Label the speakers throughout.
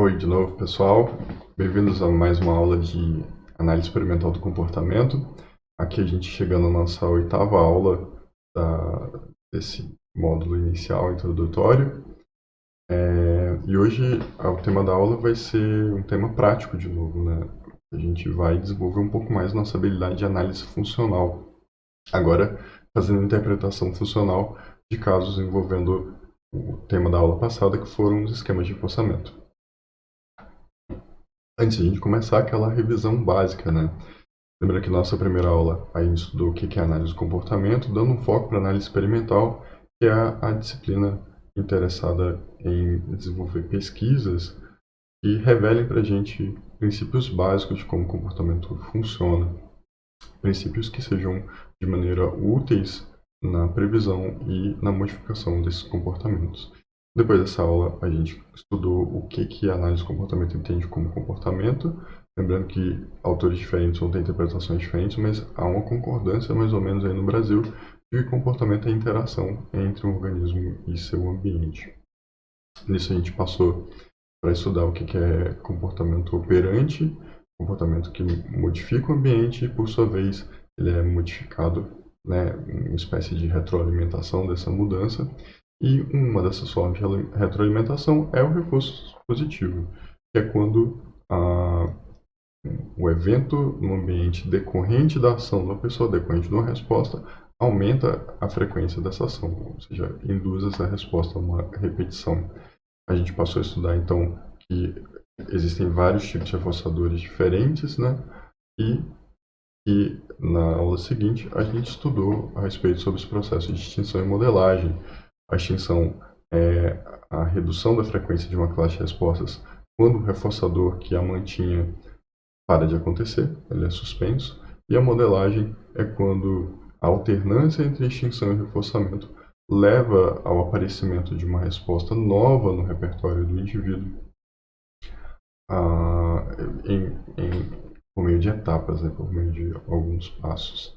Speaker 1: Oi, de novo, pessoal. Bem-vindos a mais uma aula de análise experimental do comportamento. Aqui a gente chega na nossa oitava aula desse módulo inicial introdutório. E hoje o tema da aula vai ser um tema prático de novo, né? A gente vai desenvolver um pouco mais nossa habilidade de análise funcional. Agora, fazendo interpretação funcional de casos envolvendo o tema da aula passada, que foram os esquemas de reforçamento. Antes de a gente começar, aquela revisão básica, né? Lembra que na nossa primeira aula a gente estudou o que é análise do comportamento, dando um foco para análise experimental, que é a disciplina interessada em desenvolver pesquisas que revelem para a gente princípios básicos de como o comportamento funciona, princípios que sejam de maneira úteis na previsão e na modificação desses comportamentos. Depois dessa aula, a gente estudou o que a análise do comportamento entende como comportamento, lembrando que autores diferentes vão ter interpretações diferentes, mas há uma concordância mais ou menos aí no Brasil de que comportamento é a interação entre um organismo e seu ambiente. Nisso a gente passou para estudar o que é comportamento operante, comportamento que modifica o ambiente e, por sua vez, ele é modificado, né, uma espécie de retroalimentação dessa mudança. E uma dessas formas de retroalimentação é o reforço positivo, que é quando o evento no ambiente decorrente da ação da pessoa, decorrente de uma resposta, aumenta a frequência dessa ação, ou seja, induz essa resposta a uma repetição. A gente passou a estudar, então, que existem vários tipos de reforçadores diferentes, né? E na aula seguinte a gente estudou a respeito sobre os processos de extinção e modelagem. A extinção é a redução da frequência de uma classe de respostas quando o reforçador que a mantinha para de acontecer, ele é suspenso. E a modelagem é quando a alternância entre extinção e reforçamento leva ao aparecimento de uma resposta nova no repertório do indivíduo, ah, por meio de etapas, né, por meio de alguns passos.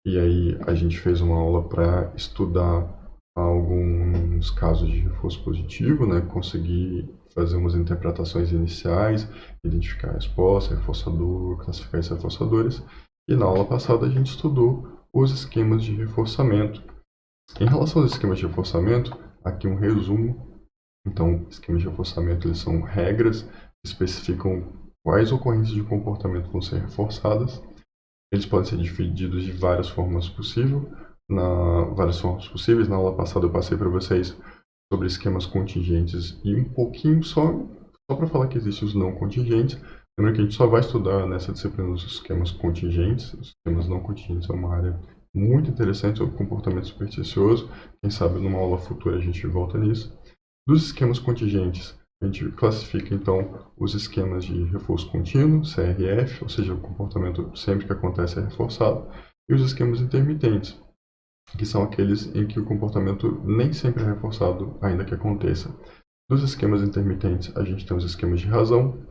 Speaker 1: E aí a gente fez uma aula para estudar alguns casos de reforço positivo, né, conseguir fazer umas interpretações iniciais, identificar a resposta, reforçador, classificar esses reforçadores. E na aula passada a gente estudou os esquemas de reforçamento. Em relação aos esquemas de reforçamento, aqui um resumo. Então, esquemas de reforçamento eles são regras que especificam quais ocorrências de comportamento vão ser reforçadas. Eles podem ser divididos de várias formas possíveis. Na aula passada eu passei para vocês sobre esquemas contingentes e um pouquinho só para falar que existem os não contingentes. Lembra que a gente só vai estudar nessa disciplina os esquemas contingentes. Os esquemas não contingentes é uma área muito interessante sobre comportamento supersticioso. Quem sabe numa aula futura a gente volta nisso. Dos esquemas contingentes, a gente classifica então os esquemas de reforço contínuo, CRF, ou seja, o comportamento sempre que acontece é reforçado, e os esquemas intermitentes, que são aqueles em que o comportamento nem sempre é reforçado, ainda que aconteça. Dos esquemas intermitentes, a gente tem os esquemas de razão,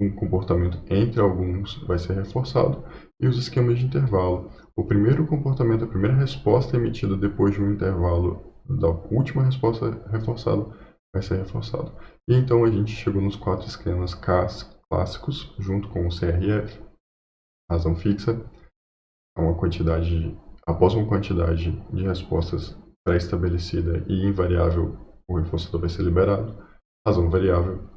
Speaker 1: um comportamento entre alguns vai ser reforçado, e os esquemas de intervalo. O primeiro comportamento, a primeira resposta emitida depois de um intervalo da última resposta reforçada vai ser reforçado. E então a gente chegou nos 4 esquemas clássicos, junto com o CRF, razão fixa, após uma quantidade de respostas pré-estabelecida e invariável, o reforçador vai ser liberado. Razão variável,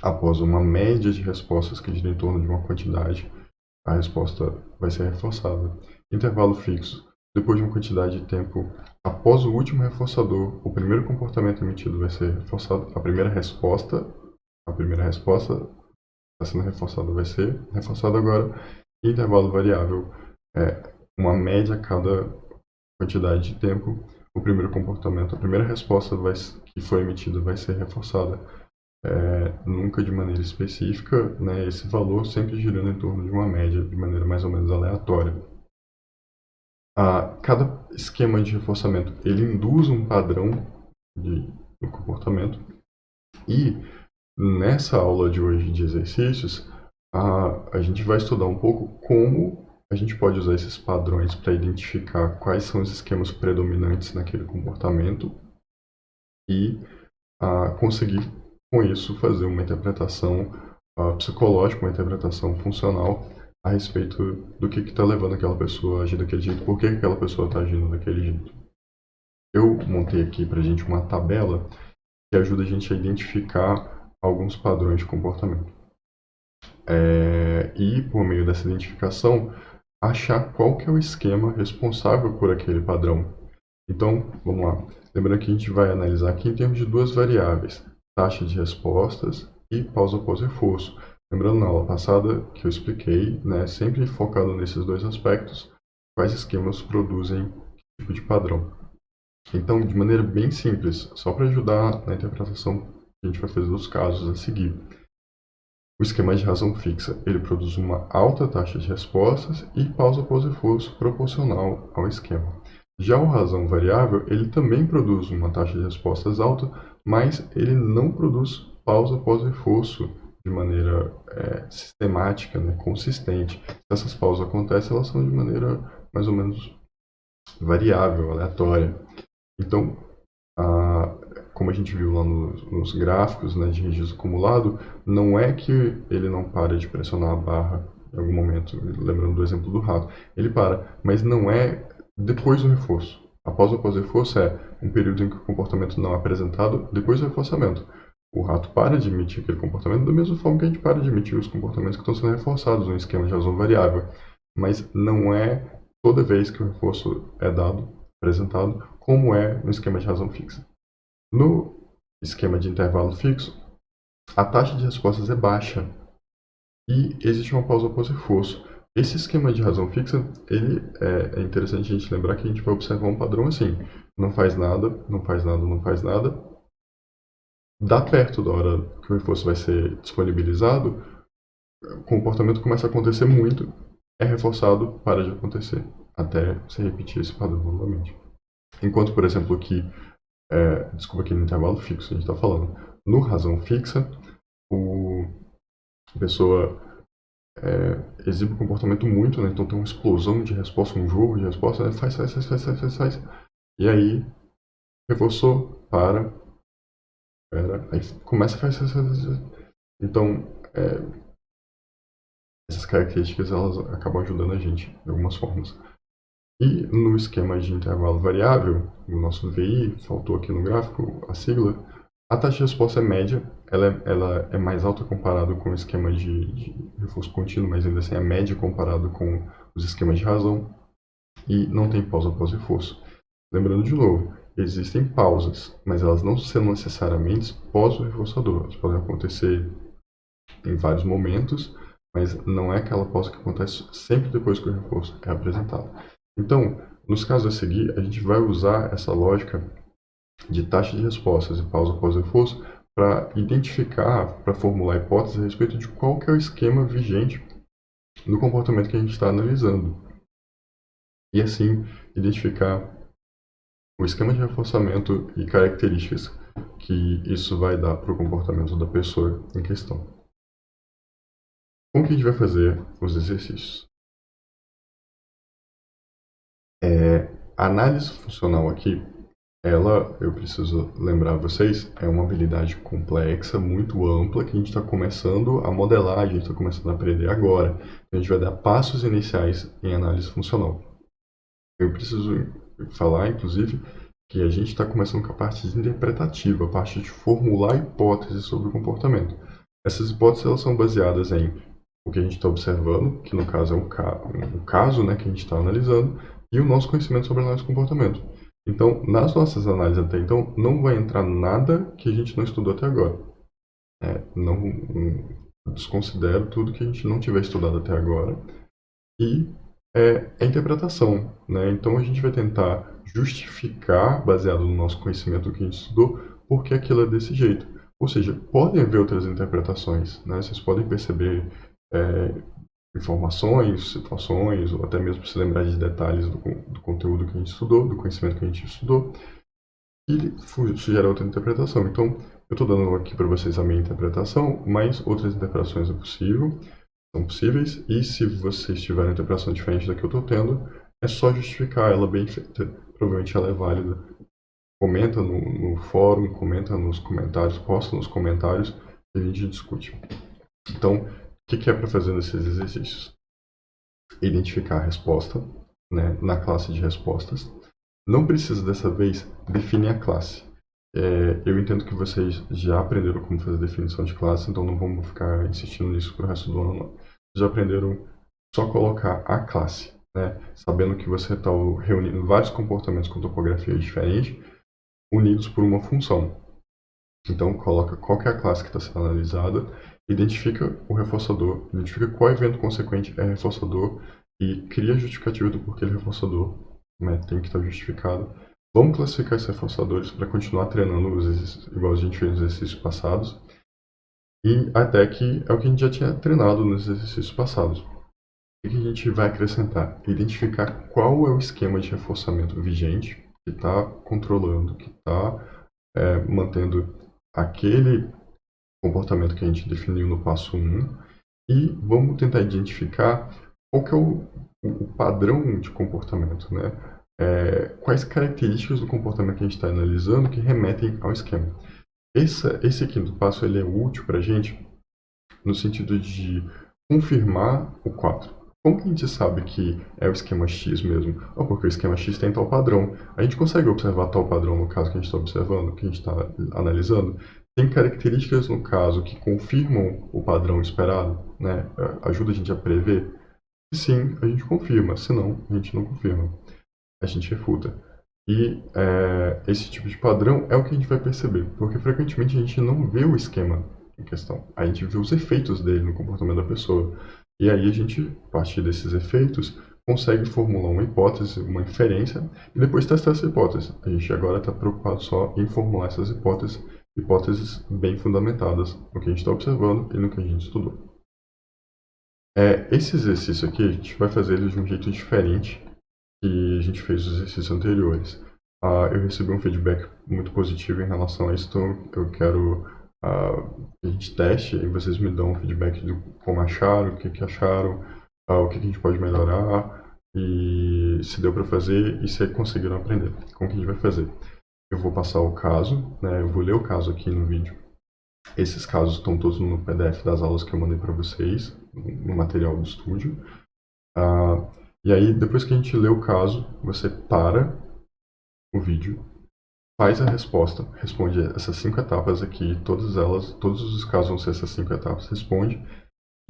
Speaker 1: após uma média de respostas que gira em torno de uma quantidade, a resposta vai ser reforçada. Intervalo fixo. Depois de uma quantidade de tempo, após o último reforçador, o primeiro comportamento emitido vai ser reforçado. A primeira resposta está sendo reforçada vai ser reforçada agora. E intervalo variável é uma média a cada quantidade de tempo. O primeiro comportamento, a primeira resposta que foi emitida vai ser reforçada. Nunca de maneira específica, né, esse valor sempre girando em torno de uma média, de maneira mais ou menos aleatória. Cada esquema de reforçamento ele induz um padrão do comportamento e nessa aula de hoje de exercícios a gente vai estudar um pouco como a gente pode usar esses padrões para identificar quais são os esquemas predominantes naquele comportamento e conseguir, com isso, fazer uma interpretação psicológica, uma interpretação funcional a respeito do que está levando aquela pessoa a agir daquele jeito, por que aquela pessoa está agindo daquele jeito. Eu montei aqui para a gente uma tabela que ajuda a gente a identificar alguns padrões de comportamento. E, por meio dessa identificação, achar qual que é o esquema responsável por aquele padrão. Então, vamos lá. Lembrando que a gente vai analisar aqui em termos de duas variáveis, taxa de respostas e pausa pós-reforço. Lembrando na aula passada que eu expliquei, né, sempre focado nesses dois aspectos, quais esquemas produzem que tipo de padrão. Então, de maneira bem simples, só para ajudar na interpretação que a gente vai fazer dos casos a seguir. O esquema de razão fixa, ele produz uma alta taxa de respostas e pausa pós-reforço proporcional ao esquema. Já o razão variável, ele também produz uma taxa de respostas alta, mas ele não produz pausa pós-reforço de maneira sistemática, né, consistente. Se essas pausas acontecem, elas são de maneira mais ou menos variável, aleatória. Então, como a gente viu lá nos gráficos, né, de registro acumulado, não é que ele não para de pressionar a barra em algum momento, lembrando do exemplo do rato. Ele para, mas não é depois do reforço. Após o reforço é um período em que o comportamento não é apresentado depois do reforçamento. O rato para de emitir aquele comportamento da mesma forma que a gente para de emitir os comportamentos que estão sendo reforçados no esquema de razão variável. Mas não é toda vez que o reforço é dado, apresentado, como é no esquema de razão fixa. No esquema de intervalo fixo, a taxa de respostas é baixa e existe uma pausa pós-reforço. Esse esquema de razão fixa, ele é interessante a gente lembrar que a gente vai observar um padrão assim, não faz nada, não faz nada, não faz nada. Dá perto da hora que o reforço vai ser disponibilizado, o comportamento começa a acontecer muito, é reforçado, para de acontecer, até se repetir esse padrão novamente. Enquanto, por exemplo, aqui aqui no intervalo fixo a gente está falando. No razão fixa, a pessoa exibe um comportamento muito, né? Então tem uma explosão de resposta, um jogo de resposta, né? Faz. E aí, reforçou, aí começa, faz. Então, essas características elas acabam ajudando a gente de algumas formas. E no esquema de intervalo variável, o nosso VI, faltou aqui no gráfico a sigla, a taxa de resposta é média, ela é mais alta comparado com o esquema de reforço contínuo, mas ainda assim é média comparado com os esquemas de razão, e não tem pausa após reforço. Lembrando de novo, existem pausas, mas elas não são necessariamente pós o reforçador, elas podem acontecer em vários momentos, mas não é aquela pausa que acontece sempre depois que o reforço é apresentado. Então, nos casos a seguir, a gente vai usar essa lógica de taxa de respostas e pausa após reforço para identificar, para formular hipóteses a respeito de qual que é o esquema vigente no comportamento que a gente está analisando. E assim, identificar o esquema de reforçamento e características que isso vai dar para o comportamento da pessoa em questão. Como que a gente vai fazer os exercícios? A análise funcional aqui, eu preciso lembrar a vocês, é uma habilidade complexa, muito ampla, que a gente está começando a modelar, a gente está começando a aprender agora. A gente vai dar passos iniciais em análise funcional. Eu preciso falar, inclusive, que a gente está começando com a parte interpretativa, a parte de formular hipóteses sobre o comportamento. Essas hipóteses elas são baseadas em o que a gente está observando, que no caso é um caso, né, que a gente está analisando, e o nosso conhecimento sobre análise de comportamento. Então, nas nossas análises até então, não vai entrar nada que a gente não estudou até agora. Não desconsidero tudo que a gente não tiver estudado até agora. E a interpretação, né? Então, a gente vai tentar justificar, baseado no nosso conhecimento do que a gente estudou, por que aquilo é desse jeito. Ou seja, podem haver outras interpretações, né? Vocês podem perceber informações, situações, ou até mesmo se lembrar de detalhes do conteúdo que a gente estudou, do conhecimento que a gente estudou, e sugerir outra interpretação. Então, eu estou dando aqui para vocês a minha interpretação, mas outras interpretações são possíveis, e se vocês tiverem uma interpretação diferente da que eu estou tendo, é só justificar ela bem feita. Provavelmente ela é válida comenta no fórum, comenta nos comentários, posta nos comentários e a gente discute. Então, o que é para fazer nesses exercícios? Identificar a resposta, né, na classe de respostas. Não precisa dessa vez definir a classe. Eu entendo que vocês já aprenderam como fazer definição de classe, então não vamos ficar insistindo nisso para o resto do ano, não. Já aprenderam só colocar a classe, né? Sabendo que você está reunindo vários comportamentos com topografia diferentes, unidos por uma função. Então, coloca qual que é a classe que está sendo analisada, identifica o reforçador, identifica qual evento consequente é reforçador e cria a justificativa do porquê ele é reforçador, né? Tem que estar justificado. Vamos classificar esses reforçadores para continuar treinando os exercícios, igual a gente fez nos exercícios passados, e até que é o que a gente já tinha treinado nos exercícios passados. O que a gente vai acrescentar? Identificar qual é o esquema de reforçamento vigente que está controlando, que está mantendo aquele comportamento que a gente definiu no passo 1 e vamos tentar identificar qual que é o padrão de comportamento, né? Quais características do comportamento que a gente está analisando que remetem ao esquema. Esse quinto passo ele é útil para a gente no sentido de confirmar o quadro. Como que a gente sabe que é o esquema X mesmo? Porque o esquema X tem tal padrão. A gente consegue observar tal padrão no caso que a gente está observando, que a gente está analisando? Tem características no caso que confirmam o padrão esperado, né? Ajuda a gente a prever? Se sim, a gente confirma. Se não, a gente não confirma. A gente refuta. E esse tipo de padrão é o que a gente vai perceber, porque frequentemente a gente não vê o esquema em questão. A gente vê os efeitos dele no comportamento da pessoa. E aí a gente, a partir desses efeitos, consegue formular uma hipótese, uma inferência, e depois testar essa hipótese. A gente agora está preocupado só em formular essas hipóteses bem fundamentadas no que a gente está observando e no que a gente estudou. Esse exercício aqui, a gente vai fazer ele de um jeito diferente que a gente fez os exercícios anteriores. Eu recebi um feedback muito positivo em relação a isso, então eu quero que a gente teste e vocês me dão um feedback de como acharam, o que acharam, o que a gente pode melhorar e se deu para fazer e se conseguiram aprender. Como que a gente vai fazer? Eu vou passar o caso, né? Eu vou ler o caso aqui no vídeo. Esses casos estão todos no PDF das aulas que eu mandei para vocês, no material do estúdio. E aí, depois que a gente lê o caso, você para o vídeo, faz a resposta, responde essas 5 etapas aqui, todas elas, todos os casos vão ser essas 5 etapas, responde.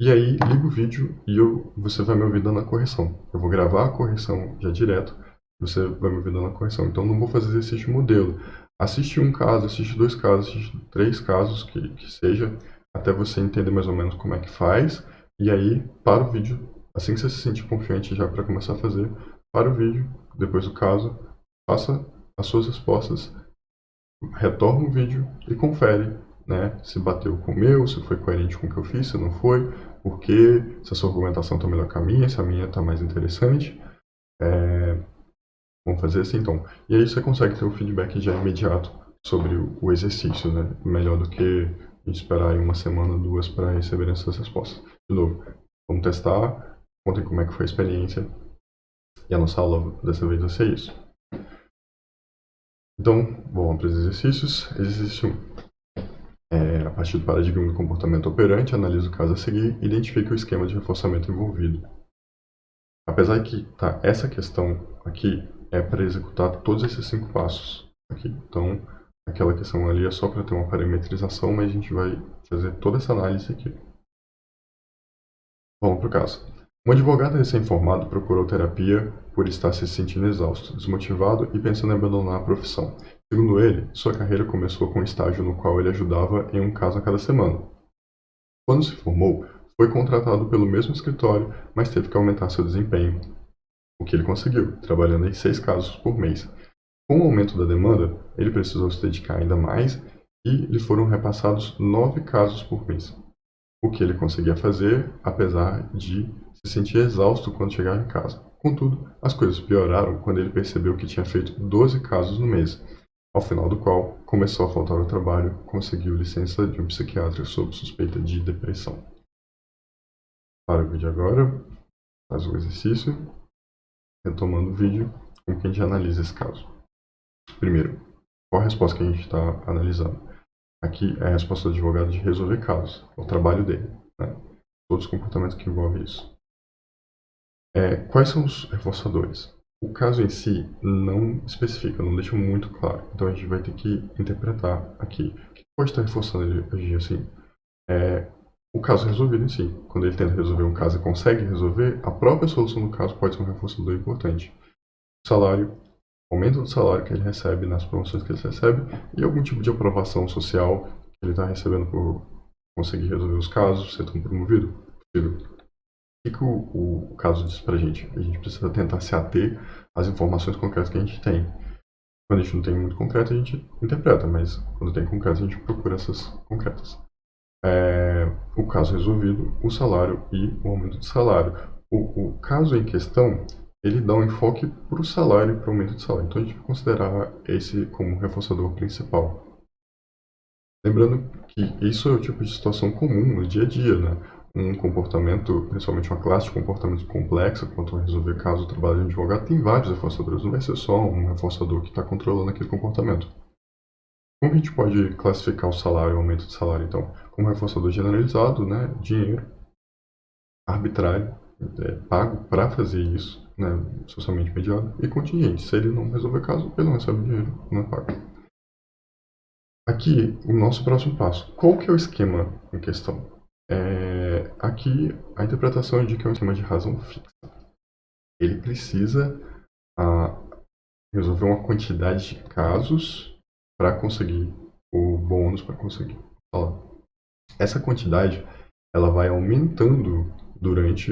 Speaker 1: E aí, liga o vídeo e você vai me ouvir dando a correção. Eu vou gravar a correção já direto, você vai me ouvir dando a correção. Então, não vou fazer exercício de modelo. Assiste um caso, assiste 2 casos, assiste 3 casos, que seja, até você entender mais ou menos como é que faz. E aí, para o vídeo, assim que você se sentir confiante já para começar a fazer, para o vídeo, depois do caso, faça as suas respostas, retorna o vídeo e confere, né, se bateu com o meu, se foi coerente com o que eu fiz, se não foi, por quê, se a sua argumentação está melhor que a minha, se a minha está mais interessante. Vamos fazer assim então. E aí você consegue ter um feedback já imediato sobre o exercício, né? Melhor do que a gente esperar aí uma semana, 2 para receber essas respostas. De novo, vamos testar, contem como é que foi a experiência. E a nossa aula dessa vez vai ser isso. Então, vamos para os exercícios. Exercício 1. A partir do paradigma do comportamento operante, analisa o caso a seguir e identifique o esquema de reforçamento envolvido. Apesar de que essa questão aqui é para executar todos esses 5 passos aqui. Então, aquela questão ali é só para ter uma parametrização, mas a gente vai fazer toda essa análise aqui. Vamos para o caso. Um advogado recém-formado procurou terapia por estar se sentindo exausto, desmotivado e pensando em abandonar a profissão. Segundo ele, sua carreira começou com um estágio no qual ele ajudava em um caso a cada semana. Quando se formou, foi contratado pelo mesmo escritório, mas teve que aumentar seu desempenho, o que ele conseguiu, trabalhando em 6 casos por mês. Com o aumento da demanda, ele precisou se dedicar ainda mais e lhe foram repassados 9 casos por mês, o que ele conseguia fazer apesar de se sentir exausto quando chegava em casa. Contudo, as coisas pioraram quando ele percebeu que tinha feito 12 casos no mês, ao final do qual começou a faltar ao trabalho, conseguiu licença de um psiquiatra sob suspeita de depressão. Para o vídeo agora, faz o exercício, retomando o vídeo, como que a gente analisa esse caso. Primeiro, qual a resposta que a gente está analisando? Aqui é a resposta do advogado de resolver casos, é o trabalho dele, né? Todos os comportamentos que envolvem isso. Quais são os reforçadores? O caso em si não especifica, não deixa muito claro. Então a gente vai ter que interpretar aqui. O que pode estar reforçando ele agir assim? O caso resolvido em si. Quando ele tenta resolver um caso e consegue resolver, a própria solução do caso pode ser um reforçador importante. O salário, o aumento do salário que ele recebe nas promoções que ele recebe e algum tipo de aprovação social que ele está recebendo por conseguir resolver os casos, ser tão promovido possível. O que o caso diz pra gente? A gente precisa tentar se ater às informações concretas que a gente tem. Quando a gente não tem muito concreto, a gente interpreta, mas quando tem concreto, a gente procura essas concretas. O caso resolvido, o salário e o aumento de salário. O caso em questão, ele dá um enfoque para o salário e para o aumento de salário. Então a gente vai considerar esse como reforçador principal. Lembrando que isso é o tipo de situação comum no dia a dia, né? Um comportamento, principalmente uma classe de comportamentos complexa, quanto a resolver caso o trabalho de advogado, tem vários reforçadores, não vai ser só um reforçador que está controlando aquele comportamento. Como a gente pode classificar o salário, o aumento de salário, então? Como reforçador generalizado, né? Dinheiro, arbitrário, pago para fazer isso, né? Socialmente mediado, e contingente. Se ele não resolver caso, ele não recebe dinheiro, não é pago. Aqui, o nosso próximo passo. Qual que é o esquema em questão? Aqui, a interpretação é de que é um esquema de razão fixa. Ele precisa resolver uma quantidade de casos para conseguir o bônus, para conseguir falar. Essa quantidade ela vai aumentando durante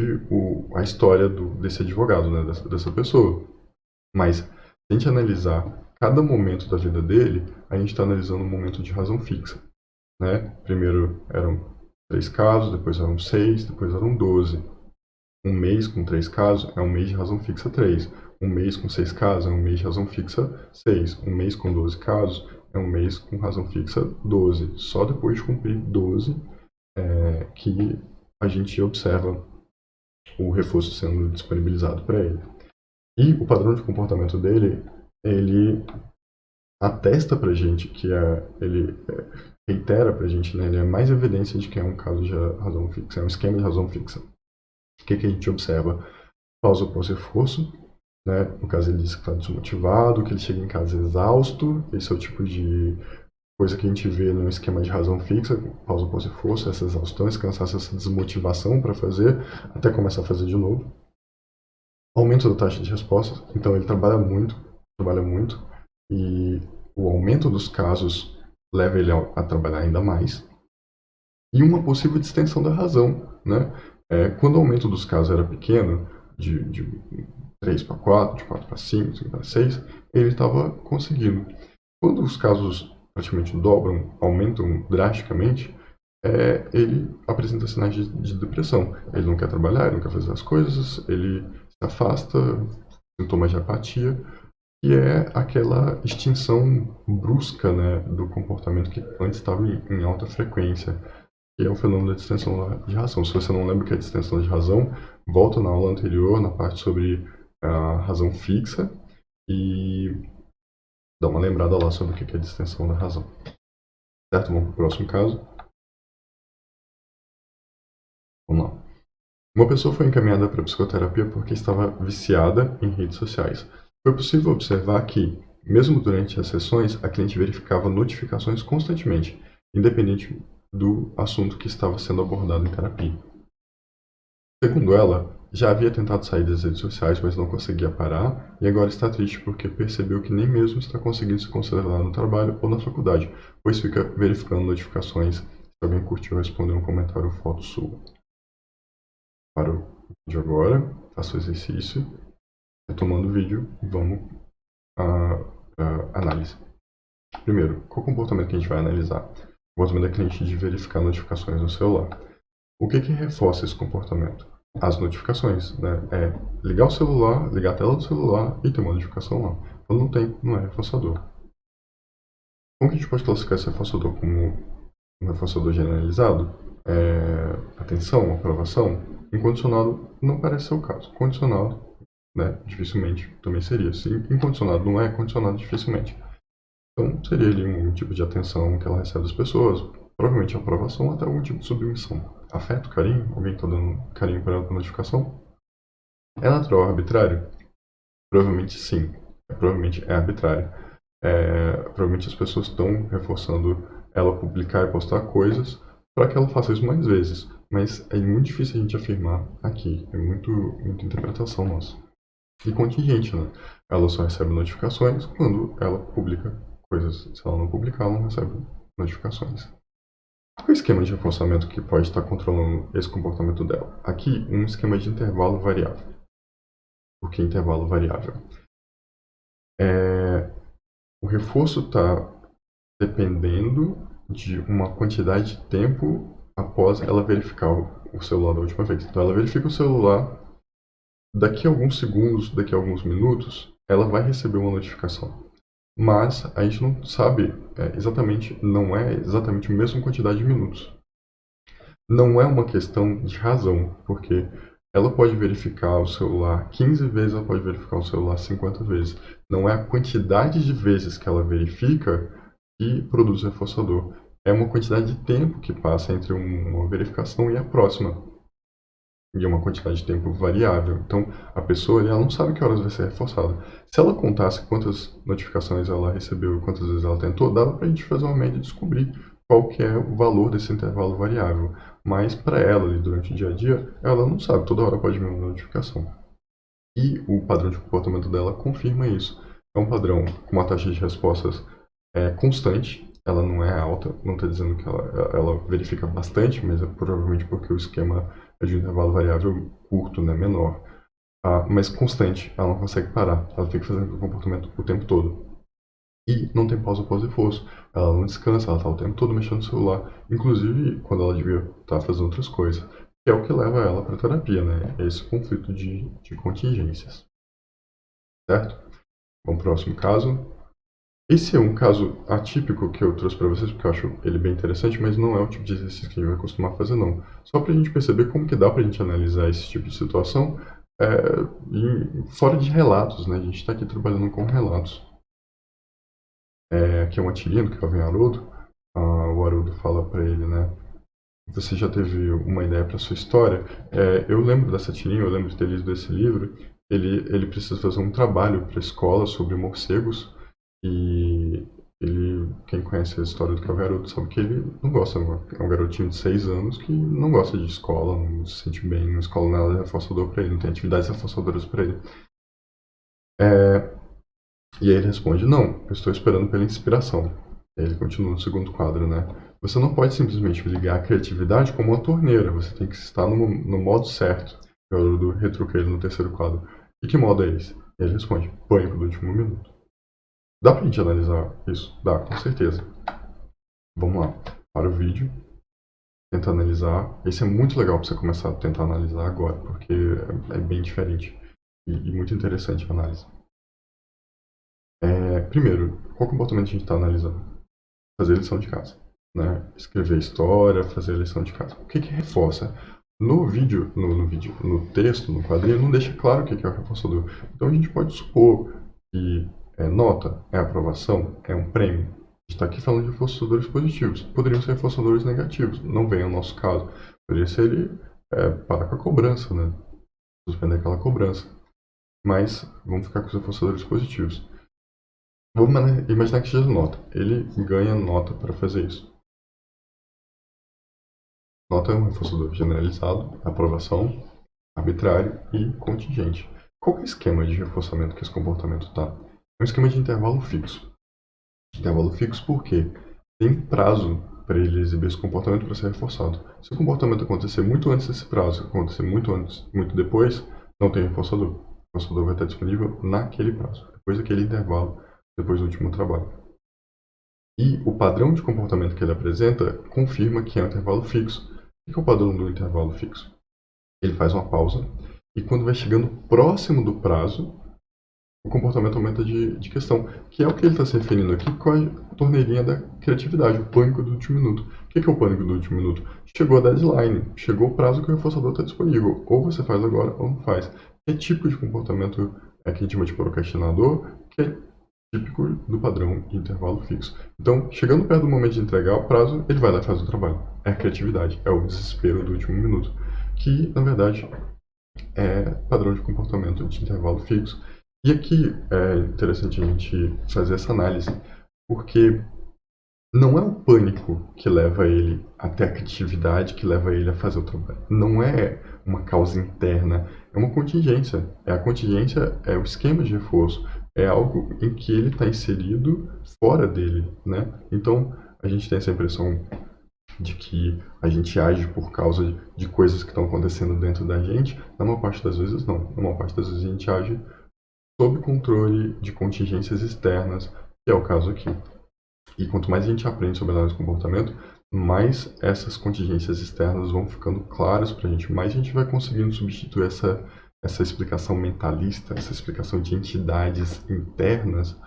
Speaker 1: a história desse advogado, né, dessa pessoa. Mas, se a gente analisar cada momento da vida dele, a gente está analisando um momento de razão fixa. Né? Primeiro eram 3 casos, depois eram 6, depois eram 12. Um mês com 3 casos é um mês de razão fixa 3. Um mês com 6 casos é um mês de razão fixa 6. Um mês com 12 casos é um mês com razão fixa 12. Só depois de cumprir 12 que a gente observa o reforço sendo disponibilizado para ele. E o padrão de comportamento dele, ele atesta para a gente que ele reitera para a gente, né, ele é mais evidência de que é um caso de razão fixa, é um esquema de razão fixa. O que a gente observa? Pausa pós-reforço, né? No caso ele diz que está desmotivado, que ele chega em casa exausto, esse é o tipo de coisa que a gente vê no esquema de razão fixa, pausa pós-reforço, essa exaustão, esse cansaço, essa desmotivação para fazer, até começar a fazer de novo. Aumento da taxa de resposta, então ele trabalha muito, e o aumento dos casos leva ele a trabalhar ainda mais. E uma possível distensão da razão, né? Quando o aumento dos casos era pequeno, de 3 para 4, de 4 para 5, 5 para 6, ele estava conseguindo. Quando os casos praticamente dobram, aumentam drasticamente, ele apresenta sinais de depressão. Ele não quer trabalhar, ele não quer fazer as coisas, ele se afasta, sintomas de apatia, que é aquela extinção brusca, né, do comportamento que antes estava em alta frequência, que é o fenômeno da distensão de razão. Se você não lembra o que é distensão de razão, volta na aula anterior, na parte sobre a razão fixa, e dá uma lembrada lá sobre o que é distensão da razão. Certo? Vamos para o próximo caso. Vamos lá. Uma pessoa foi encaminhada para psicoterapia porque estava viciada em redes sociais. Foi possível observar que, mesmo durante as sessões, a cliente verificava notificações constantemente, independente do assunto que estava sendo abordado em terapia. Segundo ela, já havia tentado sair das redes sociais, mas não conseguia parar, e agora está triste porque percebeu que nem mesmo está conseguindo se concentrar no trabalho ou na faculdade, pois fica verificando notificações se alguém curtiu ou respondeu um comentário ou foto sua. Para o vídeo agora, faça o exercício, retomando o vídeo, vamos à análise. Primeiro, qual comportamento que a gente vai analisar? O comportamento da cliente de verificar notificações no celular. O que reforça esse comportamento? As notificações, né? Ligar o celular, ligar a tela do celular e ter uma notificação lá. Quando não tem, não é reforçador. Como que a gente pode classificar esse reforçador como um reforçador generalizado? Atenção, aprovação? Incondicionado não parece ser o caso. Condicionado, né? Dificilmente também seria. Se incondicionado não é, condicionado dificilmente. Então, seria ali um tipo de atenção que ela recebe das pessoas, provavelmente aprovação, até algum tipo de submissão. Afeto, carinho, alguém está dando carinho para ela por notificação. É natural, arbitrário? Provavelmente sim. Provavelmente é arbitrário. Provavelmente as pessoas estão reforçando ela publicar e postar coisas para que ela faça isso mais vezes. Mas é muito difícil a gente afirmar aqui. É muita interpretação nossa. E contingente, né? Ela só recebe notificações quando ela publica coisas. Se ela não publicar, ela não recebe notificações. Qual é o esquema de reforçamento que pode estar controlando esse comportamento dela? Aqui, um esquema de intervalo variável. Por que intervalo variável? O reforço está dependendo de uma quantidade de tempo após ela verificar o celular da última vez. Então, ela verifica o celular, daqui a alguns segundos, daqui a alguns minutos, ela vai receber uma notificação. Mas a gente não sabe exatamente, não é exatamente a mesma quantidade de minutos. Não é uma questão de razão, porque ela pode verificar o celular 15 vezes, ela pode verificar o celular 50 vezes. Não é a quantidade de vezes que ela verifica que produz reforçador. É uma quantidade de tempo que passa entre uma verificação e a próxima. E é uma quantidade de tempo variável. Então, a pessoa ela não sabe que horas vai ser reforçada. Se ela contasse quantas notificações ela recebeu e quantas vezes ela tentou, dava para a gente fazer uma média e descobrir qual que é o valor desse intervalo variável. Mas para ela, ali, durante o dia a dia, ela não sabe. Toda hora pode vir uma notificação. E o padrão de comportamento dela confirma isso. É um padrão com uma taxa de respostas constante, ela não é alta, não está dizendo que ela verifica bastante, mas é provavelmente porque o esquema é de um intervalo variável curto, né, menor. Mas constante, ela não consegue parar, ela fica fazendo o comportamento o tempo todo. E não tem pausa após reforço, ela não descansa, ela está o tempo todo mexendo no celular, inclusive quando ela devia estar fazendo outras coisas, que é o que leva ela para a terapia, né? É esse conflito de contingências, certo? Vamos para o próximo caso. Esse é um caso atípico que eu trouxe para vocês, porque eu acho ele bem interessante, mas não é o tipo de exercício que a gente vai costumar fazer, não. Só para a gente perceber como que dá para a gente analisar esse tipo de situação fora de relatos, né? A gente está aqui trabalhando com relatos. Aqui é uma tirinha do Calvin Haroldo. O Haroldo fala para ele, né? Você já teve uma ideia para sua história? Eu lembro dessa tirinha, eu lembro de ter lido esse livro. Ele precisa fazer um trabalho para a escola sobre morcegos. E quem conhece a história do Calvin sabe que ele não gosta, é um garotinho de 6 anos que não gosta de escola, não se sente bem na escola, nada é reforçador para ele, não tem atividades reforçadoras para ele. E aí ele responde, não, eu estou esperando pela inspiração. E aí ele continua no segundo quadro, né? Você não pode simplesmente ligar a criatividade como uma torneira, você tem que estar no modo certo. Eu retruquei ele no terceiro quadro. E que modo é esse? E ele responde, pânico do último minuto. Dá pra gente analisar isso? Dá, com certeza. Vamos lá. Para o vídeo. Tenta analisar. Esse é muito legal para você começar a tentar analisar agora, porque é bem diferente e muito interessante a análise. Primeiro, qual comportamento a gente está analisando? Fazer a lição de casa. Né? Escrever história, fazer a lição de casa. O que reforça? No vídeo, no texto, no quadrinho, não deixa claro o que é o reforçador. Então a gente pode supor que nota é aprovação, é um prêmio. A gente está aqui falando de reforçadores positivos. Poderiam ser reforçadores negativos, não vem ao nosso caso. Poderia ser ele parar com a cobrança, né? Suspender aquela cobrança. Mas vamos ficar com os reforçadores positivos. Vamos imaginar que seja nota. Ele ganha nota para fazer isso. Nota é um reforçador generalizado, aprovação, arbitrário e contingente. Qual é o esquema de reforçamento que esse comportamento está? É um esquema de intervalo fixo. Intervalo fixo porque tem prazo para ele exibir esse comportamento para ser reforçado. Se o comportamento acontecer muito antes desse prazo, acontecer muito antes, muito depois, não tem reforçador. O reforçador vai estar disponível naquele prazo, depois daquele intervalo, depois do último trabalho. E o padrão de comportamento que ele apresenta confirma que é um intervalo fixo. O que é o padrão do intervalo fixo? Ele faz uma pausa e quando vai chegando próximo do prazo, o comportamento aumenta de questão, que é o que ele está se referindo aqui com a torneirinha da criatividade, o pânico do último minuto. O que é o pânico do último minuto? Chegou a deadline, chegou o prazo que o reforçador está disponível. Ou você faz agora ou não faz. Que tipo de comportamento que a gente chama de procrastinador, que é típico do padrão de intervalo fixo. Então, chegando perto do momento de entregar o prazo, ele vai lá e faz o trabalho. É a criatividade, é o desespero do último minuto, que, na verdade, é padrão de comportamento de intervalo fixo. E aqui é interessante a gente fazer essa análise, porque não é o pânico que leva ele até a criatividade, que leva ele a fazer o trabalho. Não é uma causa interna, é uma contingência. A contingência é o esquema de reforço, é algo em que ele está inserido fora dele, né? Então, a gente tem essa impressão de que a gente age por causa de coisas que estão acontecendo dentro da gente. Na maior parte das vezes, não. Na maior parte das vezes, a gente age sob controle de contingências externas, que é o caso aqui. E quanto mais a gente aprende sobre análise de comportamento, mais essas contingências externas vão ficando claras para a gente, mais a gente vai conseguindo substituir essa explicação mentalista, essa explicação de entidades internas,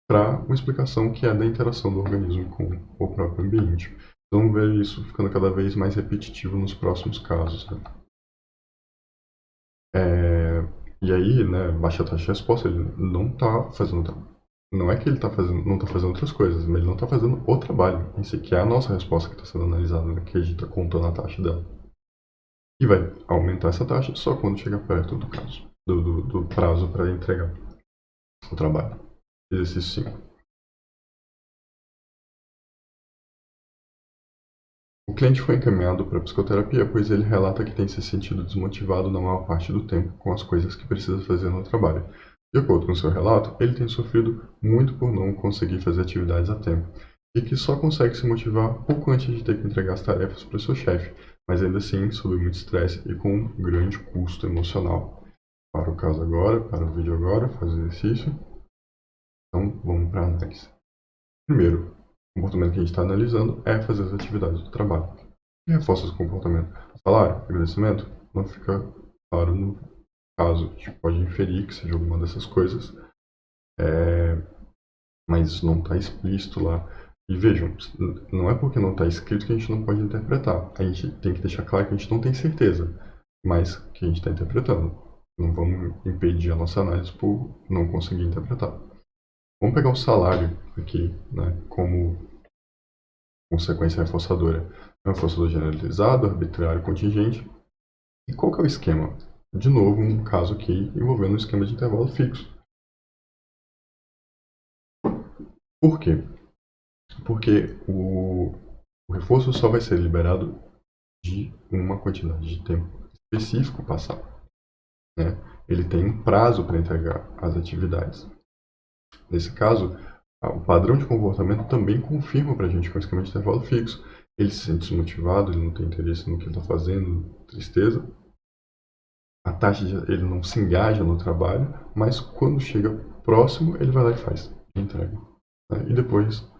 Speaker 1: para uma explicação que é da interação do organismo com o próprio ambiente. Então, vamos ver isso ficando cada vez mais repetitivo nos próximos casos. Né? E aí, né, baixa taxa de resposta, ele não está fazendo. Não é que ele não está fazendo outras coisas, mas ele não está fazendo o trabalho em si, que é a nossa resposta que está sendo analisada, né, que a gente está contando a taxa dela. E vai aumentar essa taxa só quando chegar perto do caso, do prazo para entregar o trabalho. Exercício 5. O cliente foi encaminhado para psicoterapia, pois ele relata que tem se sentido desmotivado na maior parte do tempo com as coisas que precisa fazer no trabalho. De acordo com seu relato, ele tem sofrido muito por não conseguir fazer atividades a tempo, e que só consegue se motivar pouco antes de ter que entregar as tarefas para o seu chefe, mas ainda assim sob muito estresse e com um grande custo emocional. Para o caso agora, para o vídeo agora, faz o exercício. Então, vamos para a análise. Primeiro, o comportamento que a gente está analisando é fazer as atividades do trabalho. E reforça esse comportamento. Salário, agradecimento, não fica claro no caso. A gente pode inferir que seja alguma dessas coisas, mas não está explícito lá. E vejam, não é porque não está escrito que a gente não pode interpretar. A gente tem que deixar claro que a gente não tem certeza, mas que a gente está interpretando. Não vamos impedir a nossa análise por não conseguir interpretar. Vamos pegar o salário aqui, né, como consequência reforçadora. É um reforçador generalizado, arbitrário, contingente. E qual que é o esquema? De novo, um caso aqui envolvendo um esquema de intervalo fixo. Por quê? Porque o reforço só vai ser liberado de uma quantidade de tempo específico passado. Né? Ele tem um prazo para entregar as atividades. Nesse caso, o padrão de comportamento também confirma para a gente que é um esquema de intervalo fixo. Ele se sente desmotivado, ele não tem interesse no que ele está fazendo, tristeza. A taxa ele não se engaja no trabalho, mas quando chega próximo, ele vai lá e faz, entrega. Né? E depois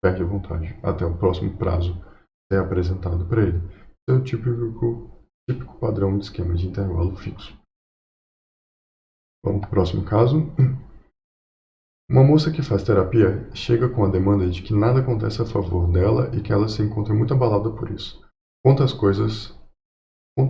Speaker 1: perde a vontade, até o próximo prazo ser apresentado para ele. Esse é o típico padrão de esquema de intervalo fixo. Vamos para o próximo caso. Uma moça que faz terapia chega com a demanda de que nada acontece a favor dela e que ela se encontra muito abalada por isso. Conta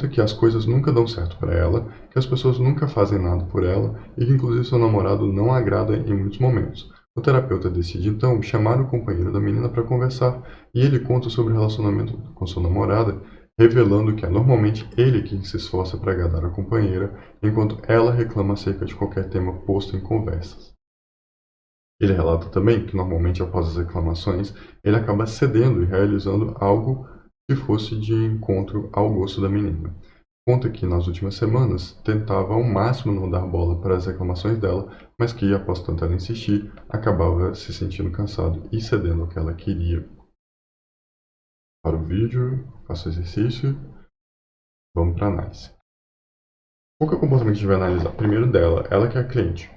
Speaker 1: que as coisas nunca dão certo para ela, que as pessoas nunca fazem nada por ela e que inclusive seu namorado não a agrada em muitos momentos. O terapeuta decide então chamar o companheiro da menina para conversar e ele conta sobre o relacionamento com sua namorada, revelando que é normalmente ele quem se esforça para agradar a companheira, enquanto ela reclama acerca de qualquer tema posto em conversas. Ele relata também que normalmente após as reclamações, ele acaba cedendo e realizando algo que fosse de encontro ao gosto da menina. Conta que nas últimas semanas tentava ao máximo não dar bola para as reclamações dela, mas que após tanto ela insistir, acabava se sentindo cansado e cedendo ao que ela queria. Para o vídeo, faço o exercício, vamos para a análise. Qual que é o comportamento que a gente vai analisar? Primeiro dela, ela que é a cliente,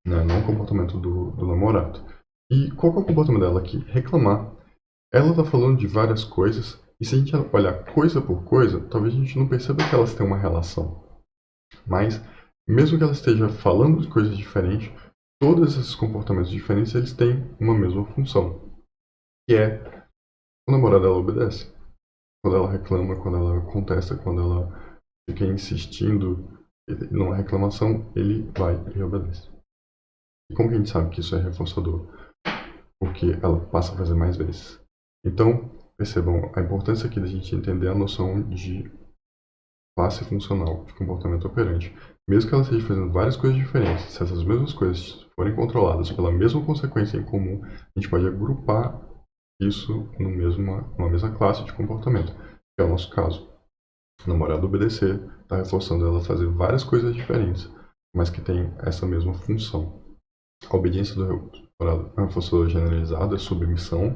Speaker 1: né? Não o comportamento do namorado. E qual que é o comportamento dela aqui? Reclamar. Ela está falando de várias coisas, e se a gente olhar coisa por coisa, talvez a gente não perceba que elas têm uma relação. Mas, mesmo que ela esteja falando de coisas diferentes, todos esses comportamentos diferentes, eles têm uma mesma função. Que é, o namorado dela obedece. Quando ela reclama, quando ela contesta, quando ela fica insistindo numa reclamação, ele vai e obedece. E como que a gente sabe que isso é reforçador? Porque ela passa a fazer mais vezes. Então, percebam a importância aqui da gente entender a noção de classe funcional, de comportamento operante. Mesmo que ela esteja fazendo várias coisas diferentes, se essas mesmas coisas forem controladas pela mesma consequência em comum, a gente pode agrupar isso numa mesma classe de comportamento, que é o nosso caso. A namorada obedecer está reforçando ela fazer várias coisas diferentes, mas que tem essa mesma função. A obediência do namorado é um reforçador generalizado, é submissão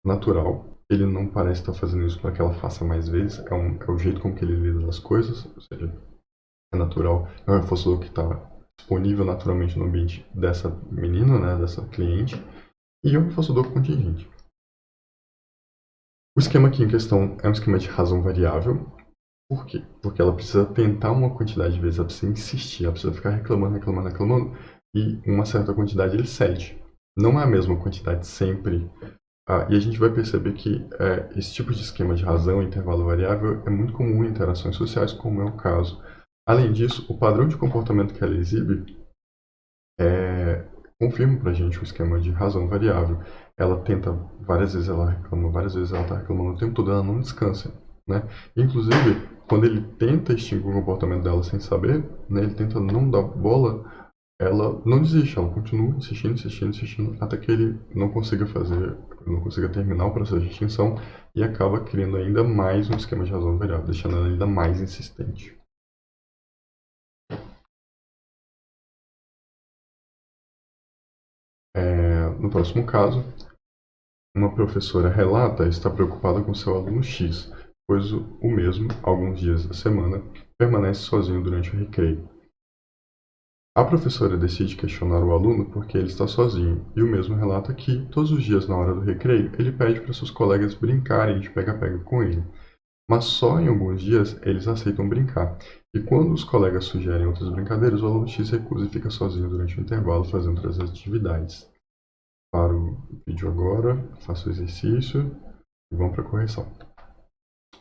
Speaker 1: natural. Ele não parece estar fazendo isso para que ela faça mais vezes, é o jeito como que ele lida das coisas, ou seja, é natural, é um reforçador que está disponível naturalmente no ambiente dessa menina, né, dessa cliente, e é um reforçador contingente. O esquema aqui em questão é um esquema de razão variável. Por quê? Porque ela precisa tentar uma quantidade de vezes, ela precisa insistir, ela precisa ficar reclamando, reclamando, reclamando, e uma certa quantidade ele cede. Não é a mesma quantidade sempre. E a gente vai perceber que esse tipo de esquema de razão e intervalo variável é muito comum em interações sociais, como é o caso. Além disso, o padrão de comportamento que ela exibe confirma para a gente o esquema de razão variável. Ela tenta várias vezes, ela reclama várias vezes, ela está reclamando o tempo todo, ela não descansa, né? Inclusive, quando ele tenta extinguir o comportamento dela sem saber, né, ele tenta não dar bola, ela não desiste, ela continua insistindo, insistindo, insistindo, até que ele não consiga terminar o processo de extinção e acaba criando ainda mais um esquema de razão variável, deixando ela ainda mais insistente. No próximo caso, uma professora relata estar preocupada com seu aluno X, pois o mesmo, alguns dias da semana, permanece sozinho durante o recreio. A professora decide questionar o aluno porque ele está sozinho, e o mesmo relata que, todos os dias na hora do recreio, ele pede para seus colegas brincarem de pega-pega com ele. Mas só em alguns dias eles aceitam brincar. E quando os colegas sugerem outras brincadeiras, o aluno X recusa e fica sozinho durante o intervalo fazendo outras atividades. Para o vídeo agora, faço o exercício e vamos para a correção.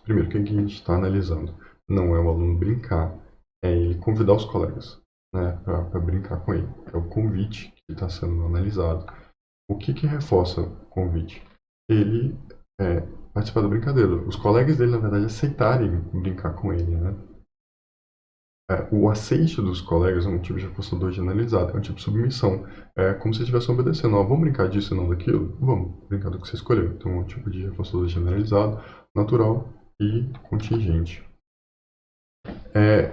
Speaker 1: Primeiro, o que a gente está analisando? Não é o aluno brincar, é ele convidar os colegas, né, para brincar com ele. É o convite que está sendo analisado. O que reforça o convite? Ele participar da brincadeira. Os colegas dele, na verdade, aceitarem brincar com ele, né? O aceite dos colegas é um tipo de reforçador generalizado, é um tipo de submissão. É como se estivesse obedecendo. Ó, vamos brincar disso e não daquilo? Vamos brincar do que você escolheu. Então, é um tipo de reforçador generalizado, natural e contingente.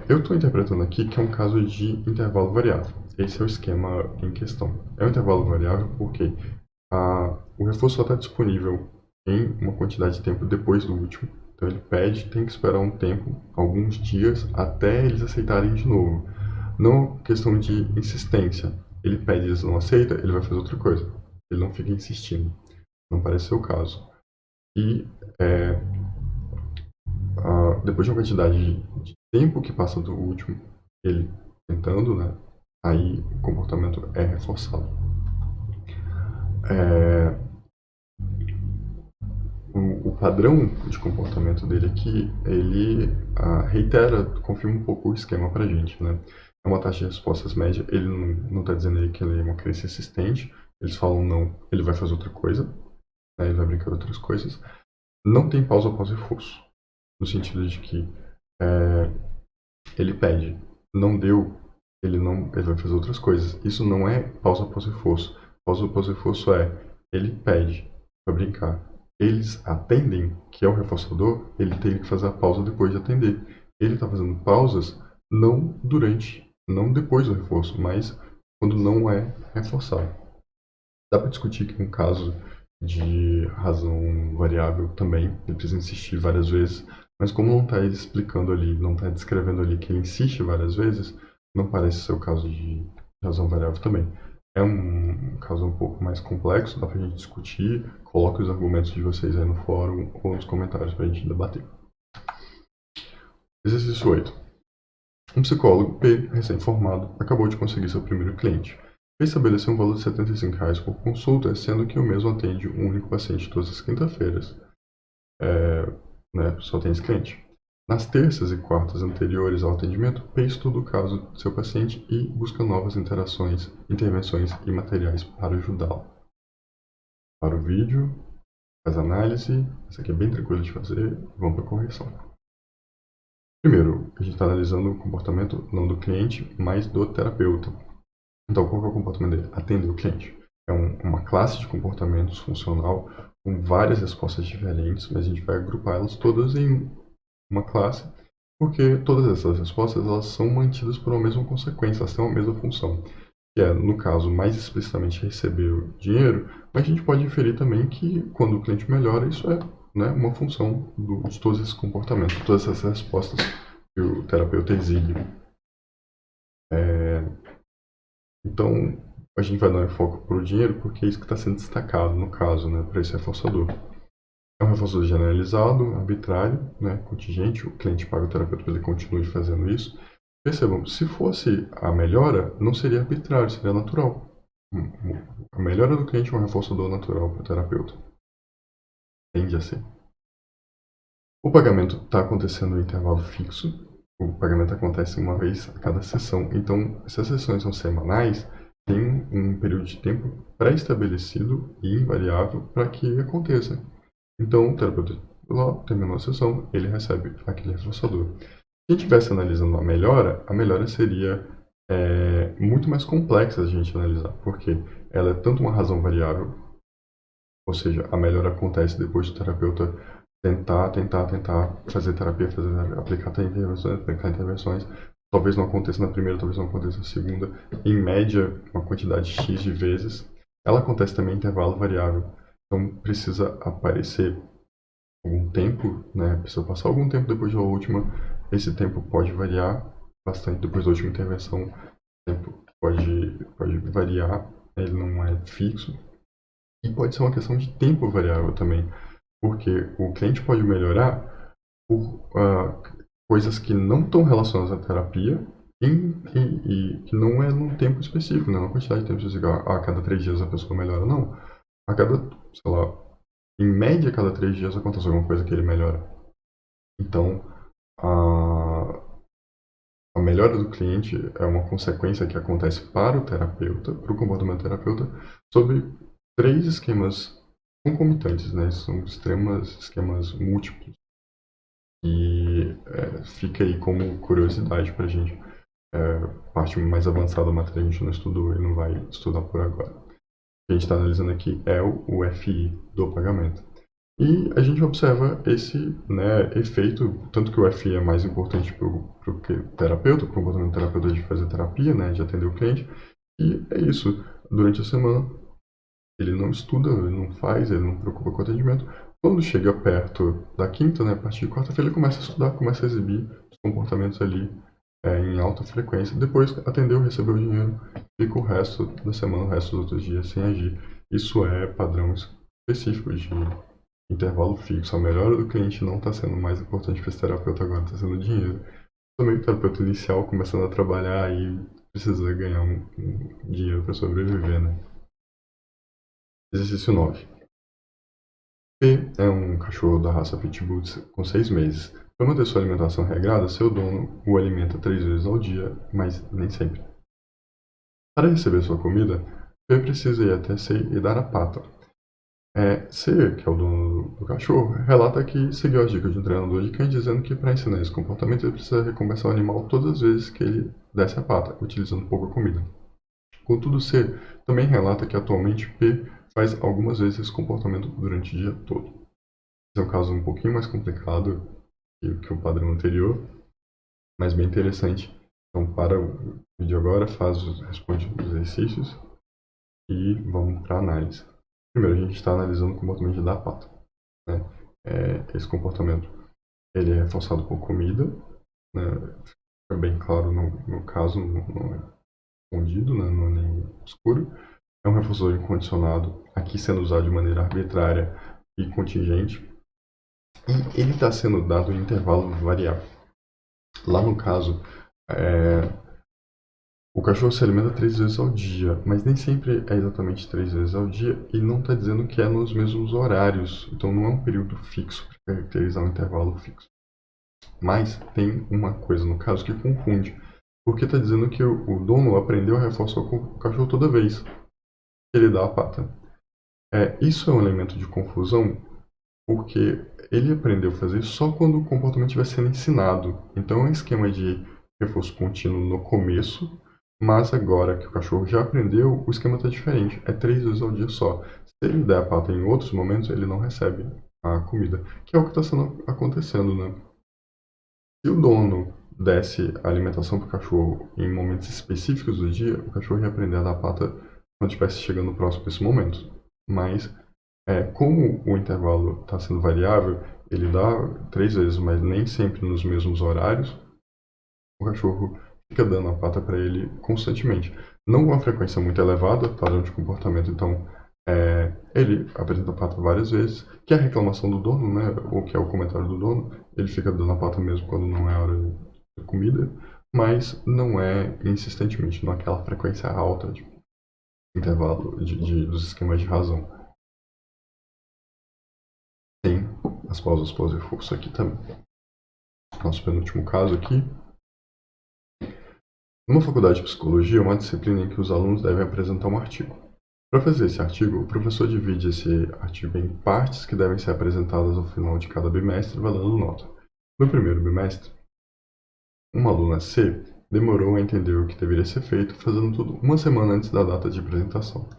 Speaker 1: Eu estou interpretando aqui que é um caso de intervalo variável. Esse é o esquema em questão. É um intervalo variável porque o reforço só está disponível em uma quantidade de tempo depois do último. Então ele pede, tem que esperar um tempo, alguns dias, até eles aceitarem de novo. Não questão de insistência. Ele pede, eles não aceitam, ele vai fazer outra coisa. Ele não fica insistindo. Não parece ser o caso. E depois de uma quantidade de tempo que passa do último, ele tentando, né? Aí o comportamento é reforçado. O padrão de comportamento dele aqui, ele reitera, confirma um pouco o esquema pra gente, né? É uma taxa de respostas média, ele não está dizendo aí que ele é uma crença insistente, eles falam não, ele vai fazer outra coisa, né? Ele vai brincar de outras coisas. Não tem pausa após reforço, no sentido de que ele pede, não deu, ele vai fazer outras coisas. Isso não é pausa após reforço. Pausa após reforço é, ele pede para brincar. Eles atendem, que é o reforçador, ele tem que fazer a pausa depois de atender. Ele está fazendo pausas não durante, não depois do reforço, mas quando não é reforçado. Dá para discutir que um caso de razão variável também, ele precisa insistir várias vezes, mas como não está explicando ali, não está descrevendo ali que ele insiste várias vezes, não parece ser o caso de razão variável também. É um caso um pouco mais complexo, dá para a gente discutir, coloque os argumentos de vocês aí no fórum ou nos comentários para a gente debater. Exercício 8. Um psicólogo P, recém-formado, acabou de conseguir seu primeiro cliente. Estabeleceu um valor de R$ 75 por consulta, sendo que o mesmo atende um único paciente todas as quinta-feiras. Né, só tem esse cliente. Nas terças e quartas anteriores ao atendimento, P estuda o caso do seu paciente e busca novas interações, intervenções e materiais para ajudá-lo. Para o vídeo, faz análise, isso aqui é bem tranquilo de fazer, vamos para a correção. Primeiro, a gente está analisando o comportamento não do cliente, mas do terapeuta. Então, qual que é o comportamento dele? Atender o cliente. É uma classe de comportamentos funcional com várias respostas diferentes, mas a gente vai agrupar elas todas em uma classe, porque todas essas respostas elas são mantidas por uma mesma consequência, elas têm uma mesma função, que é, no caso, mais explicitamente receber o dinheiro, mas a gente pode inferir também que quando o cliente melhora, isso é, né, uma função de todos esses comportamentos, todas essas respostas que o terapeuta exibe. Então, a gente vai dar um enfoque para o dinheiro porque é isso que está sendo destacado no caso, né, para esse reforçador. É um reforçador generalizado, arbitrário, né, contingente, o cliente paga o terapeuta para ele continue fazendo isso. Percebam, se fosse a melhora, não seria arbitrário, seria natural. A melhora do cliente é um reforçador natural para o terapeuta. Tende a ser. O pagamento está acontecendo em intervalo fixo. O pagamento acontece uma vez a cada sessão. Então, se as sessões são semanais, tem um período de tempo pré-estabelecido e invariável para que aconteça. Então, o terapeuta lá terminou a sessão, ele recebe aquele reforçador. Se a gente estivesse analisando a melhora seria muito mais complexa a gente analisar, porque ela é tanto uma razão variável, ou seja, a melhora acontece depois do terapeuta tentar fazer terapia, aplicar intervenções. Talvez não aconteça na primeira, talvez não aconteça na segunda. Em média, uma quantidade X de vezes. Ela acontece também em intervalo variável. Então, precisa aparecer algum tempo, né? Precisa passar algum tempo depois da última. Esse tempo pode variar bastante depois da última intervenção. O tempo pode variar, ele não é fixo. E pode ser uma questão de tempo variável também, porque o cliente pode melhorar por coisas que não estão relacionadas à terapia e que não é num tempo específico, não é uma quantidade de tempo específico. A cada 3 dias a pessoa melhora, não. A cada, sei lá, em média, a cada 3 dias acontece alguma coisa que ele melhora. Então, a melhora do cliente é uma consequência que acontece para o terapeuta, para o comportamento do terapeuta, sobre 3 esquemas concomitantes, né? São esquemas múltiplos. E fica aí como curiosidade para a gente. Parte mais avançada da matéria a gente não estudou e não vai estudar por agora. O que a gente está analisando aqui é o FI do pagamento. E a gente observa esse, né, efeito, tanto que o FI é mais importante para o terapeuta, para o comportamento do terapeuta de fazer terapia, né, de atender o cliente. E é isso. Durante a semana, ele não estuda, ele não faz, ele não preocupa com o atendimento. Quando chega perto da quinta, né, a partir de quarta-feira, ele começa a estudar, começa a exibir os comportamentos ali em alta frequência. Depois atendeu, recebeu o dinheiro, fica o resto da semana, o resto dos outros dias sem agir. Isso é padrão específico de intervalo fixo. A melhora do cliente não está sendo mais importante para esse terapeuta agora, está sendo o dinheiro. Também o terapeuta inicial começando a trabalhar e precisa ganhar um dinheiro para sobreviver, né? Exercício 9. P é um cachorro da raça Pitbull com 6 meses. Para manter sua alimentação regrada, seu dono o alimenta 3 vezes ao dia, mas nem sempre. Para receber sua comida, P precisa ir até C e dar a pata. C, que é o dono do cachorro, relata que seguiu as dicas de um treinador de cães, dizendo que para ensinar esse comportamento ele precisa recompensar o animal todas as vezes que ele desce a pata, utilizando pouca comida. Contudo, C também relata que atualmente P faz algumas vezes esse comportamento durante o dia todo. Esse é um caso um pouquinho mais complicado que o padrão anterior, mas bem interessante. Então, para o vídeo agora, responde os exercícios e vamos para a análise. Primeiro, a gente está analisando o comportamento da pata. Né? Esse comportamento ele é reforçado por comida, né? Fica bem claro no caso, não é escondido, né? Não é nem escuro. É um reforçador incondicionado, aqui sendo usado de maneira arbitrária e contingente. E ele está sendo dado em intervalo variável. Lá no caso, o cachorro se alimenta 3 vezes ao dia, mas nem sempre é exatamente 3 vezes ao dia e não está dizendo que é nos mesmos horários. Então não é um período fixo para caracterizar um intervalo fixo. Mas tem uma coisa no caso que confunde, porque está dizendo que o dono aprendeu a reforçar o cachorro toda vez que ele dá a pata. Isso é um elemento de confusão, porque ele aprendeu a fazer isso só quando o comportamento estiver sendo ensinado. Então é um esquema de reforço contínuo no começo, mas agora que o cachorro já aprendeu, o esquema está diferente. É 3 vezes ao dia só. Se ele der a pata em outros momentos, ele não recebe a comida, que é o que está acontecendo, né? Se o dono desse a alimentação para o cachorro em momentos específicos do dia, o cachorro ia aprender a dar a pata quando estivesse chegando próximo desse momento. Mas como o intervalo está sendo variável, ele dá 3 vezes, mas nem sempre nos mesmos horários, o cachorro fica dando a pata para ele constantemente. Não com uma frequência muito elevada, padrão de comportamento, então ele apresenta a pata várias vezes, que é a reclamação do dono, né, ou que é o comentário do dono, ele fica dando a pata mesmo quando não é hora de comida, mas não é insistentemente, não é aquela frequência alta de intervalo dos esquemas de razão. Tem as pausas pós-reforço aqui também. Nosso penúltimo caso aqui. Numa faculdade de psicologia, é uma disciplina em que os alunos devem apresentar um artigo. Para fazer esse artigo, o professor divide esse artigo em partes que devem ser apresentadas ao final de cada bimestre, valendo nota. No primeiro bimestre, uma aluna C demorou a entender o que deveria ser feito, fazendo tudo uma semana antes da data de apresentação.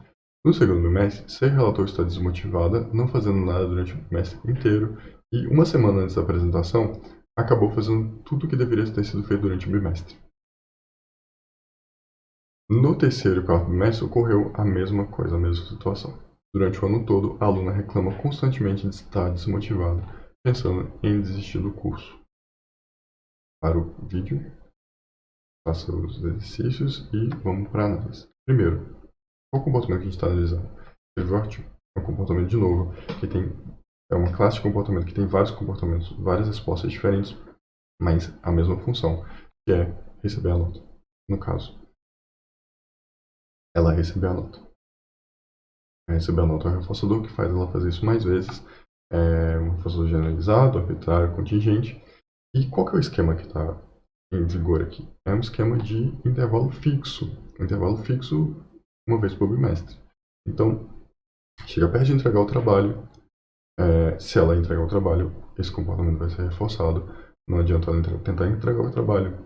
Speaker 1: No segundo bimestre, C relatou estar desmotivada, não fazendo nada durante o bimestre inteiro, e uma semana antes da apresentação, acabou fazendo tudo o que deveria ter sido feito durante o bimestre. No terceiro e quarto bimestre ocorreu a mesma coisa, a mesma situação. Durante o ano todo, a aluna reclama constantemente de estar desmotivada, pensando em desistir do curso. Para o vídeo, faça os exercícios e vamos para a análise. Primeiro, qual comportamento que a gente está analisando? Revert é um comportamento, de novo, que é uma classe de comportamento que tem vários comportamentos, várias respostas diferentes, mas a mesma função, que é receber a nota. No caso, ela recebeu a nota. Receber a nota é um reforçador que faz ela fazer isso mais vezes. É um reforçador generalizado, arbitrário, contingente. E qual que é o esquema que está em vigor aqui? É um esquema de intervalo fixo. Intervalo fixo uma vez por bimestre. Então, chega perto de entregar o trabalho. Se ela entregar o trabalho, esse comportamento vai ser reforçado. Não adianta ela tentar entregar o trabalho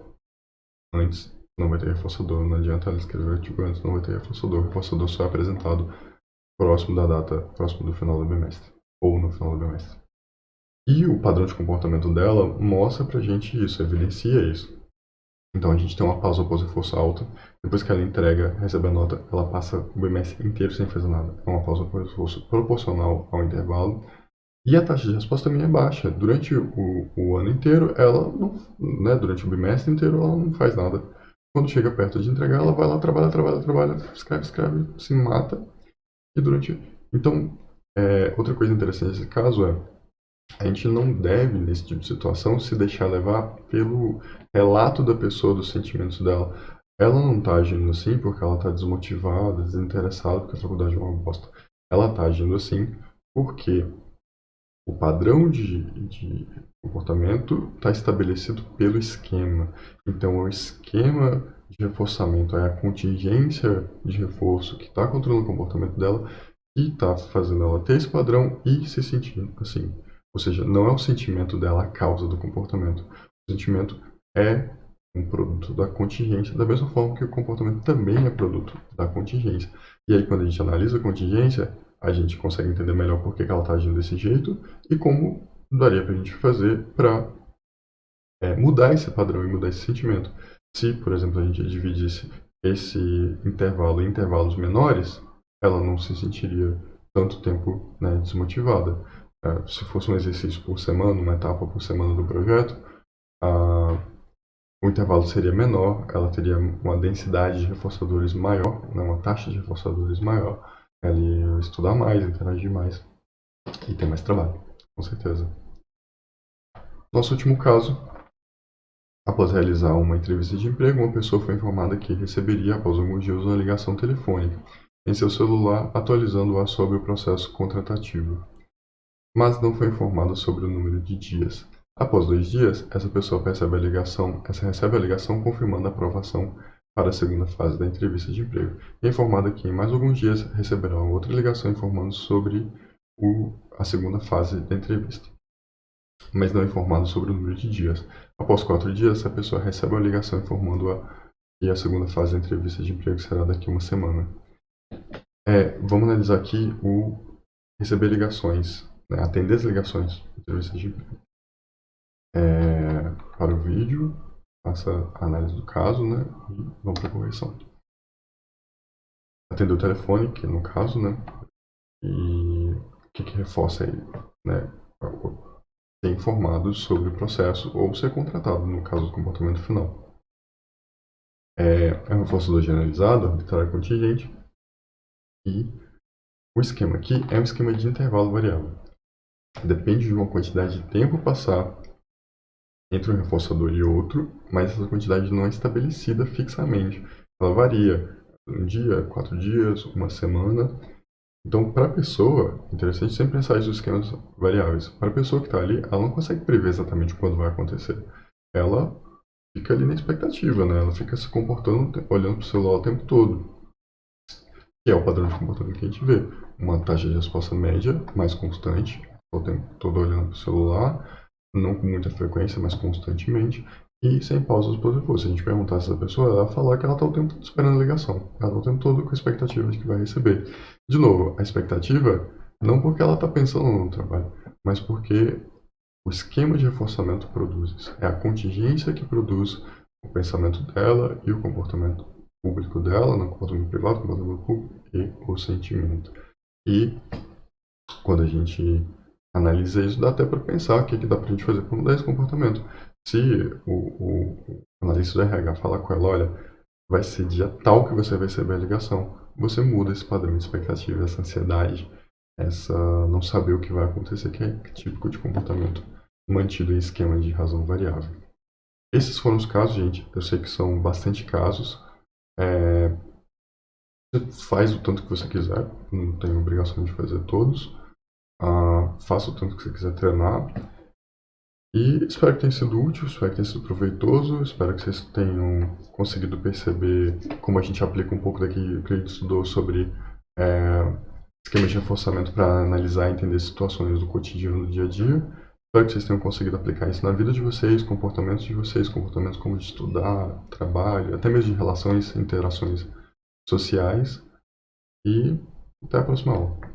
Speaker 1: antes, não vai ter reforçador. Não adianta ela escrever o artigo antes, não vai ter reforçador. O reforçador só é apresentado próximo da data, próximo do final do bimestre, ou no final do bimestre. E o padrão de comportamento dela mostra pra gente isso, evidencia isso. Então a gente tem uma pausa após reforço alta, depois que ela entrega, recebe a nota, ela passa o bimestre inteiro sem fazer nada. É uma pausa após reforço proporcional ao intervalo. E a taxa de resposta também é baixa. Durante o ano inteiro, ela não, né, durante o bimestre inteiro, ela não faz nada. Quando chega perto de entregar, ela vai lá, trabalha, escreve, se mata. E durante. Então, outra coisa interessante nesse caso a gente não deve, nesse tipo de situação, se deixar levar pelo relato da pessoa, dos sentimentos dela. Ela não está agindo assim porque ela está desmotivada, desinteressada, porque a faculdade é uma bosta. Ela está agindo assim porque o padrão de comportamento está estabelecido pelo esquema. Então, o esquema de reforçamento é a contingência de reforço que está controlando o comportamento dela e está fazendo ela ter esse padrão e se sentir assim. Ou seja, não é o sentimento dela a causa do comportamento. O sentimento é um produto da contingência, da mesma forma que o comportamento também é produto da contingência. E aí, quando a gente analisa a contingência, a gente consegue entender melhor por que ela está agindo desse jeito e como daria para a gente fazer para mudar esse padrão e mudar esse sentimento. Se, por exemplo, a gente dividisse esse intervalo em intervalos menores, ela não se sentiria tanto tempo, né, desmotivada. Se fosse um exercício por semana, uma etapa por semana do projeto, o intervalo seria menor, ela teria uma densidade de reforçadores maior, né, uma taxa de reforçadores maior, ela ia estudar mais, interagir mais e ter mais trabalho, com certeza. Nosso último caso, após realizar uma entrevista de emprego, uma pessoa foi informada que receberia, após alguns dias, uma ligação telefônica em seu celular, atualizando-a sobre o processo contratativo, mas não foi informada sobre o número de dias. Após 2 dias, essa pessoa recebe a ligação confirmando a aprovação para a segunda fase da entrevista de emprego. E é informada que em mais alguns dias receberá outra ligação informando sobre a segunda fase da entrevista, mas não é informado sobre o número de dias. Após 4 dias, a pessoa recebe uma ligação informando-a que a segunda fase da entrevista de emprego será daqui a uma semana. Vamos analisar aqui o receber ligações, né, atender as ligações de entrevista de emprego. Para o vídeo, faça a análise do caso, né, e vamos para a correção. Atender o telefone, que no caso, né, e o que reforça aí, né, ser informado sobre o processo ou ser contratado, no caso do comportamento final. É um reforçador generalizado, arbitrário contingente, e o esquema aqui é um esquema de intervalo variável. Depende de uma quantidade de tempo passar entre um reforçador e outro, mas essa quantidade não é estabelecida fixamente. Ela varia 1 dia, 4 dias, uma semana. Então, para a pessoa, é interessante sempre pensar nos esquemas variáveis. Para a pessoa que está ali, ela não consegue prever exatamente quando vai acontecer. Ela fica ali na expectativa, né? Ela fica se comportando, olhando para o celular o tempo todo, que é o padrão de comportamento que a gente vê. Uma taxa de resposta média mais constante, o tempo todo olhando para o celular, não com muita frequência, mas constantemente, e sem pausas para depois. Se a gente perguntar se essa pessoa, ela vai falar que ela está o tempo todo esperando a ligação. Ela está o tempo todo com a expectativa de que vai receber. De novo, a expectativa não porque ela está pensando no trabalho, mas porque o esquema de reforçamento produz isso. É a contingência que produz o pensamento dela e o comportamento público dela, no comportamento privado, no comportamento público e o sentimento. E quando a gente analisa isso, dá até para pensar o que dá para a gente fazer para mudar esse comportamento. Se o analista do RH falar com ela, olha, vai ser dia tal que você vai receber a ligação, você muda esse padrão de expectativa, essa ansiedade, essa não saber o que vai acontecer, que é típico de comportamento mantido em esquema de razão variável. Esses foram os casos, gente. Eu sei que são bastante casos. Você faz o tanto que você quiser, não tem obrigação de fazer todos. Faça o tanto que você quiser treinar. E espero que tenha sido útil, espero que tenha sido proveitoso, espero que vocês tenham conseguido perceber como a gente aplica um pouco daquilo que a gente estudou sobre esquema de reforçamento para analisar e entender situações do cotidiano do dia a dia. Espero que vocês tenham conseguido aplicar isso na vida de vocês, comportamentos como de estudar, trabalho, até mesmo de relações, interações sociais. E até a próxima aula.